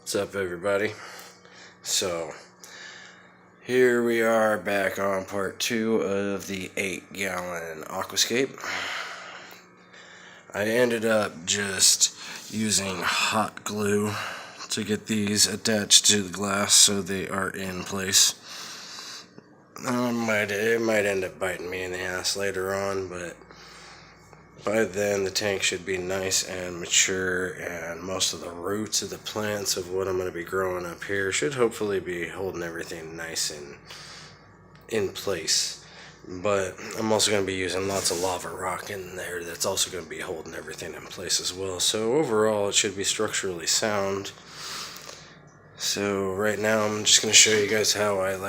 What's up, everybody? So here we are back on part 2 of the 8-gallon Aquascape. I ended up just using hot glue to get these attached to the glass so they are in place. It might end up biting me in the ass later on, but by then the tank should be nice and mature, and most of the roots of the plants of what I'm going to be growing up here should hopefully be holding everything nice and in place. But I'm also going to be using lots of lava rock in there that's also going to be holding everything in place as well. So overall it should be structurally sound. So right now I'm just going to show you guys how I'm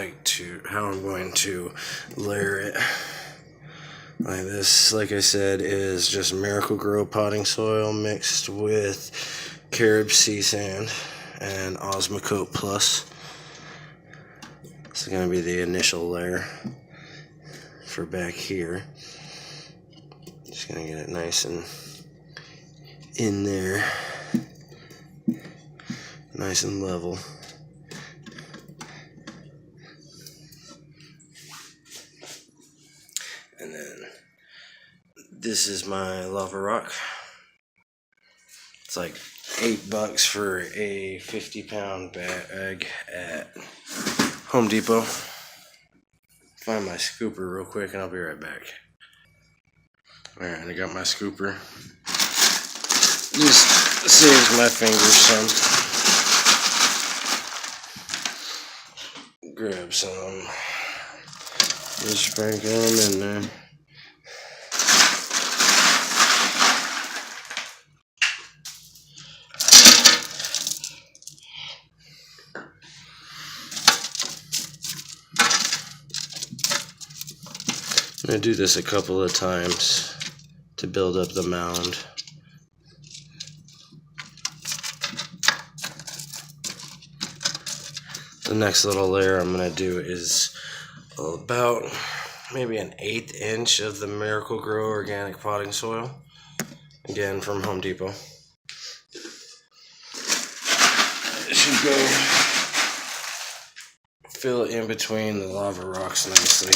going to layer it. Like this, like I said, is just Miracle Grow potting soil mixed with Carib Sea Sand and Osmocote Plus. This is going to be the initial layer for back here. Just going to get it nice and in there, nice and level. And then this is my lava rock. It's like $8 for a 50-pound bag at Home Depot. Find my scooper real quick and I'll be right back. Alright, I got my scooper. Just saves my fingers some. Grab some. Just sprinkle them in there. I'm going to do this a couple of times to build up the mound. The next little layer I'm going to do is about maybe an 1/8 inch of the Miracle Grow organic potting soil, again from Home Depot. It should go fill in between the lava rocks nicely.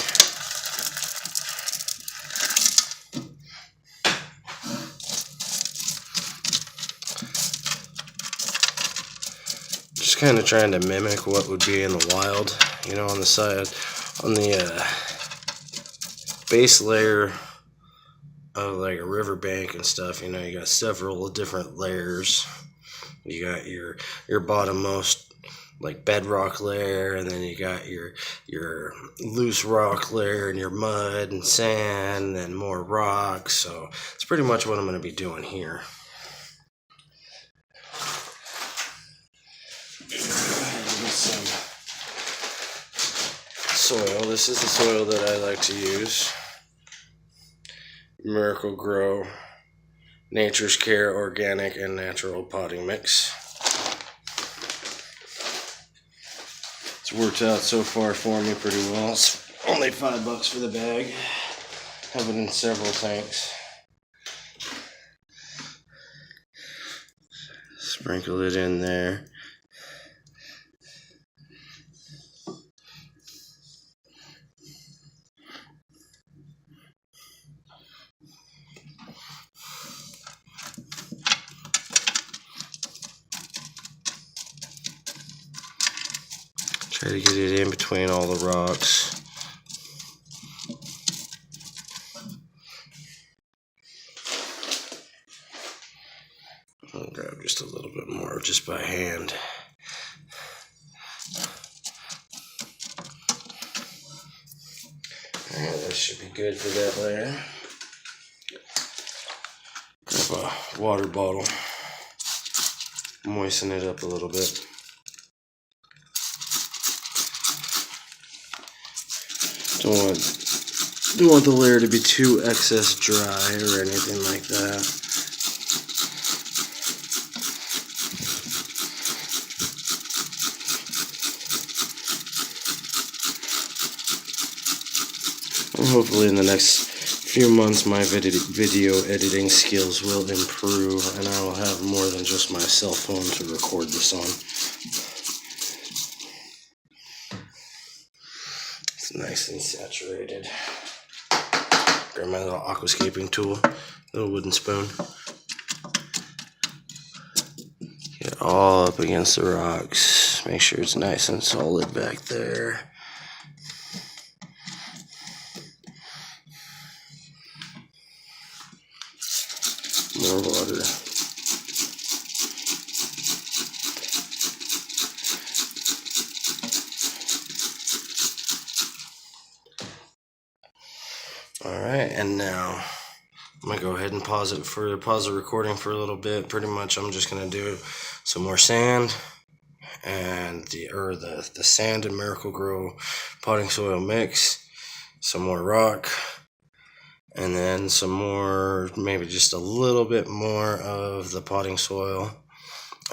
Just kind of trying to mimic what would be in the wild, you know, on the side, on the base layer of like a riverbank and stuff. You know, you got several different layers. You got your bottommost like bedrock layer, and then you got your loose rock layer, and your mud and sand, and more rock. So it's pretty much what I'm going to be doing here. Some soil. This is the soil that I like to use. Miracle Grow Nature's Care Organic and Natural Potting Mix. It's worked out so far for me pretty well. It's only $5 for the bag. Have it in several tanks. Sprinkle it in there. Try to get it in between all the rocks. I'll grab just a little bit more just by hand. Alright, that should be good for that layer. Grab a water bottle. Moisten it up a little bit. Don't want the layer to be too excess dry or anything like that. And hopefully in the next few months my video editing skills will improve, and I will have more than just my cell phone to record this on. It's nice and saturated. Grab my little aquascaping tool, little wooden spoon. Get all up against the rocks. Make sure it's nice and solid back there. More water. Alright, and now I'm gonna go ahead and pause the recording for a little bit. Pretty much I'm just gonna do some more sand and the sand and Miracle-Gro potting soil mix, some more rock, and then some more, maybe just a little bit more of the potting soil,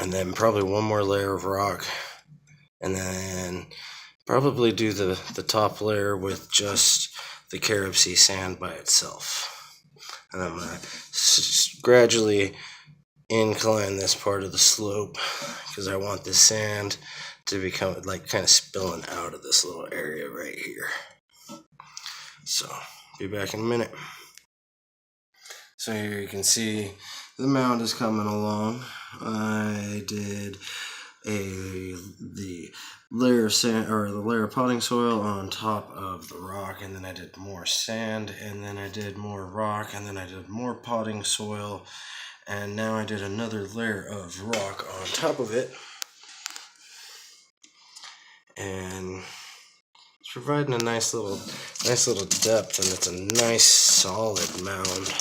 and then probably one more layer of rock, and then probably do the top layer with just the carob sea sand by itself. And I'm going to gradually incline this part of the slope because I want this sand to become like kind of spilling out of this little area right here. So, be back in a minute. So here you can see the mound is coming along. I did the layer of sand, or the layer of potting soil on top of the rock, and then I did more sand, and then I did more rock, and then I did more potting soil, and now I did another layer of rock on top of it, and it's providing a nice little depth, and it's a nice solid mound.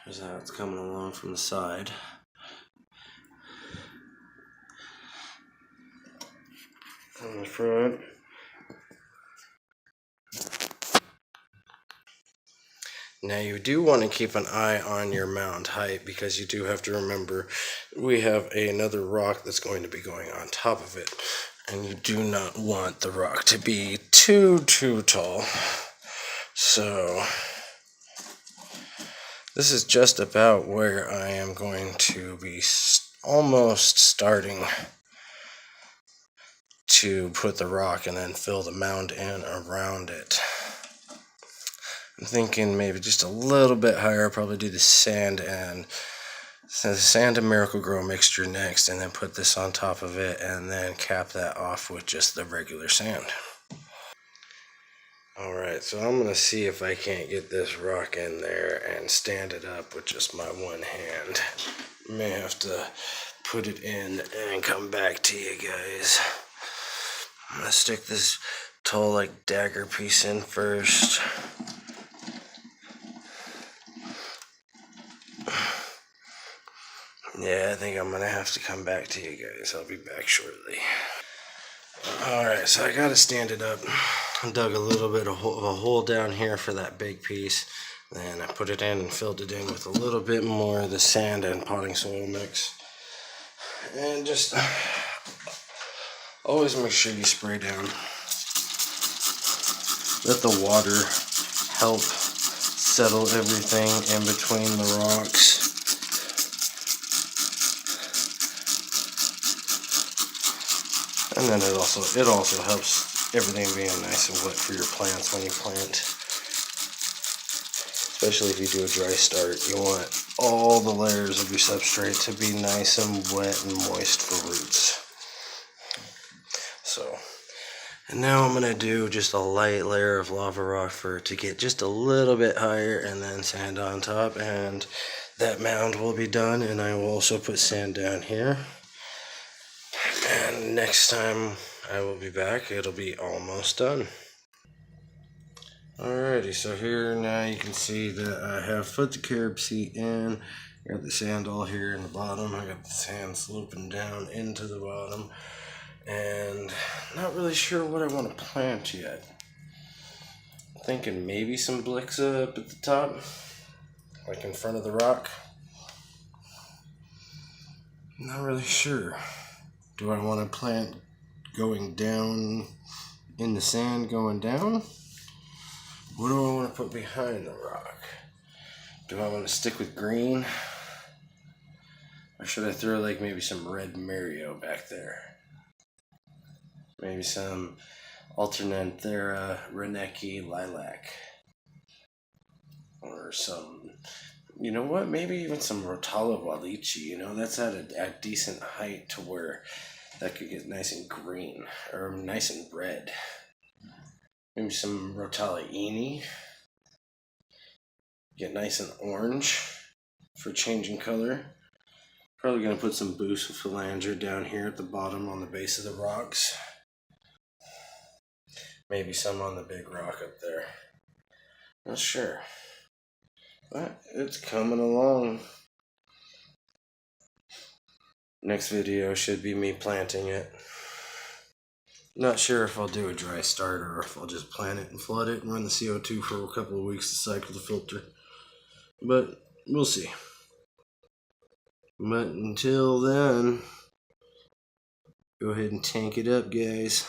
There's how it's coming along from the side. On the front. Now you do want to keep an eye on your mound height, because you do have to remember we have another rock that's going to be going on top of it, and you do not want the rock to be too tall. So this is just about where I am going to be almost starting to put the rock and then fill the mound in around it. I'm thinking maybe just a little bit higher, probably do the sand and Miracle-Gro mixture next, and then put this on top of it, and then cap that off with just the regular sand. Alright, so I'm going to see if I can't get this rock in there and stand it up with just my one hand. May have to put it in and come back to you guys. I'm going to stick this tall like dagger piece in first. Yeah, I think I'm going to have to come back to you guys. I'll be back shortly. Alright, so I got to stand it up. I dug a little bit of a hole down here for that big piece. Then I put it in and filled it in with a little bit more of the sand and potting soil mix. And just always make sure you spray down. Let the water help settle everything in between the rocks. And then it also helps everything being nice and wet for your plants when you plant. Especially if you do a dry start, you want all the layers of your substrate to be nice and wet and moist for roots. So, and now I'm going to do just a light layer of lava rock to get just a little bit higher, and then sand on top, and that mound will be done. And I will also put sand down here. And next time I will be back, it'll be almost done. Alrighty, so here now you can see that I have put the carob sea in. I got the sand all here in the bottom. I got the sand sloping down into the bottom. And not really sure what I want to plant yet. I'm thinking maybe some Blixa up at the top, like in front of the rock. Not really sure. Do I want to plant going down in the sand going down. What do I want to put behind the rock? Do I want to stick with green? Or should I throw like maybe some red Mario back there? Maybe some Alternanthera Reneki lilac. Or some, you know what, maybe even some Rotala Walichi. You know, that's at a decent height to where that could get nice and green, or nice and red. Maybe some Rotala Ini. Get nice and orange for changing color. Probably going to put some Bucephalandra down here at the bottom on the base of the rocks. Maybe some on the big rock up there. Not sure. But it's coming along. Next video should be me planting it. Not sure if I'll do a dry start or if I'll just plant it and flood it and run the CO2 for a couple of weeks to cycle the filter. But we'll see. But until then, go ahead and tank it up, guys.